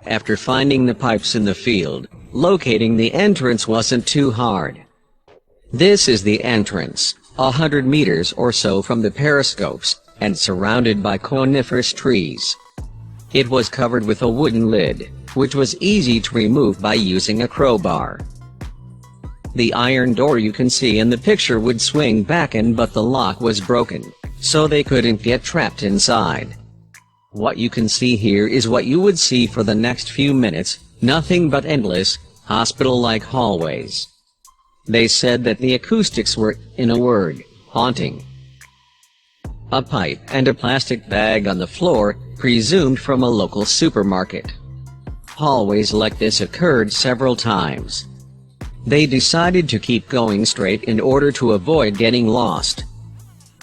After finding the pipes in the field, locating the entrance wasn't too hard. This is the entrance, 100 meters or so from the periscopes, and surrounded by coniferous trees. It was covered with a wooden lid, which was easy to remove by using a crowbar. The iron door you can see in the picture would swing back in, but the lock was broken, so they couldn't get trapped inside. What you can see here is what you would see for the next few minutes, nothing but endless, hospital-like hallways. They said that the acoustics were, in a word, haunting. A pipe and a plastic bag on the floor, presumed from a local supermarket. Hallways like this occurred several times. They decided to keep going straight in order to avoid getting lost.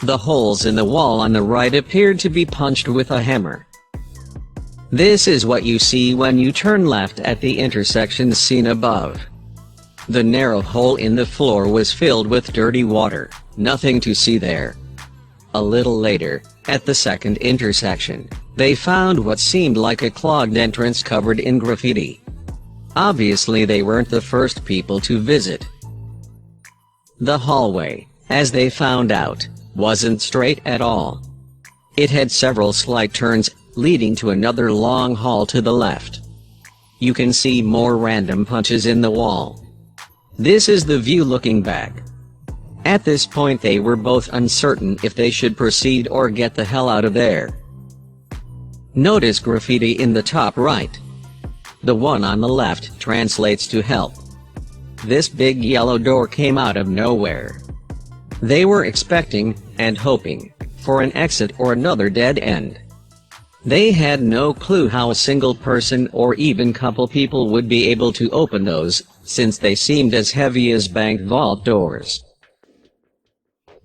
The holes in the wall on the right appeared to be punched with a hammer. This is what you see when you turn left at the intersection seen above. The narrow hole in the floor was filled with dirty water, nothing to see there. A little later, at the second intersection, they found what seemed like a clogged entrance covered in graffiti. Obviously they weren't the first people to visit. The hallway, as they found out, wasn't straight at all. It had several slight turns, leading to another long hall to the left. You can see more random punches in the wall. This is the view looking back. At this point they were both uncertain if they should proceed or get the hell out of there. Notice graffiti in the top right. The one on the left translates to help. This big yellow door came out of nowhere. They were expecting, and hoping, for an exit or another dead end. They had no clue how a single person or even couple people would be able to open those, since they seemed as heavy as bank vault doors.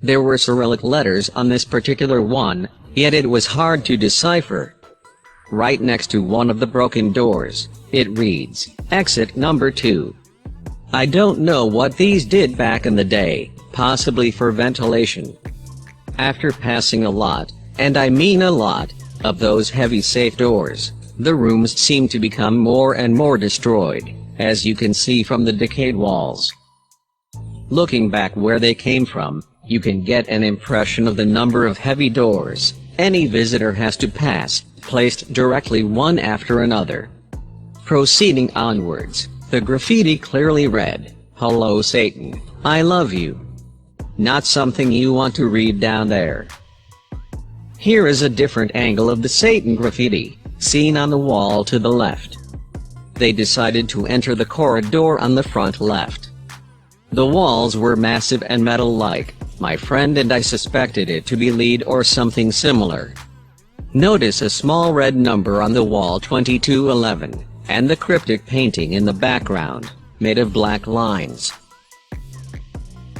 There were Cyrillic letters on this particular one, yet it was hard to decipher. Right next to one of the broken doors, it reads, "Exit number 2. I don't know what these did back in the day, possibly for ventilation. After passing a lot, and I mean a lot, of those heavy safe doors, the rooms seem to become more and more destroyed, as you can see from the decayed walls." Looking back where they came from, you can get an impression of the number of heavy doors any visitor has to pass, placed directly one after another. Proceeding onwards, the graffiti clearly read, "Hello Satan, I love you." Not something you want to read down there. Here is a different angle of the Satan graffiti, seen on the wall to the left. They decided to enter the corridor on the front left. The walls were massive and metal-like. My friend and I suspected it to be lead or something similar. Notice a small red number on the wall, 2211, and the cryptic painting in the background, made of black lines.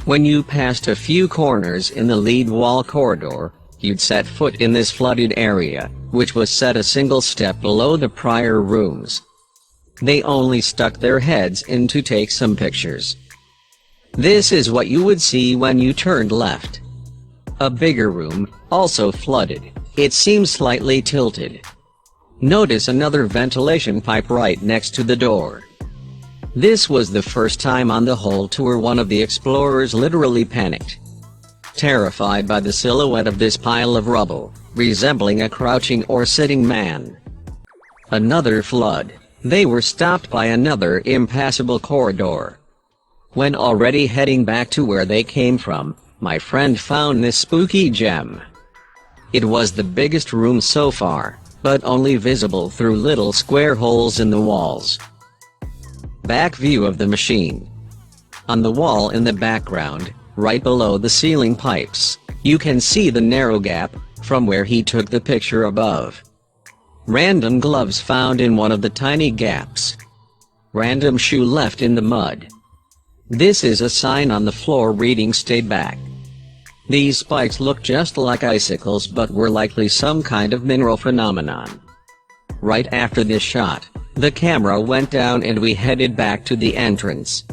When you passed a few corners in the lead wall corridor, you'd set foot in this flooded area, which was set a single step below the prior rooms. They only stuck their heads in to take some pictures. This is what you would see when you turned left. A bigger room, also flooded. It seems slightly tilted. Notice another ventilation pipe right next to the door. This was the first time on the whole tour one of the explorers literally panicked. Terrified by the silhouette of this pile of rubble, resembling a crouching or sitting man. Another flood. They were stopped by another impassable corridor. When already heading back to where they came from, my friend found this spooky gem. It was the biggest room so far, but only visible through little square holes in the walls. Back view of the machine. On the wall in the background, right below the ceiling pipes, you can see the narrow gap, from where he took the picture above. Random gloves found in one of the tiny gaps. Random shoe left in the mud. This is a sign on the floor reading "Stay back." These spikes look just like icicles but were likely some kind of mineral phenomenon. Right after this shot, the camera went down and we headed back to the entrance.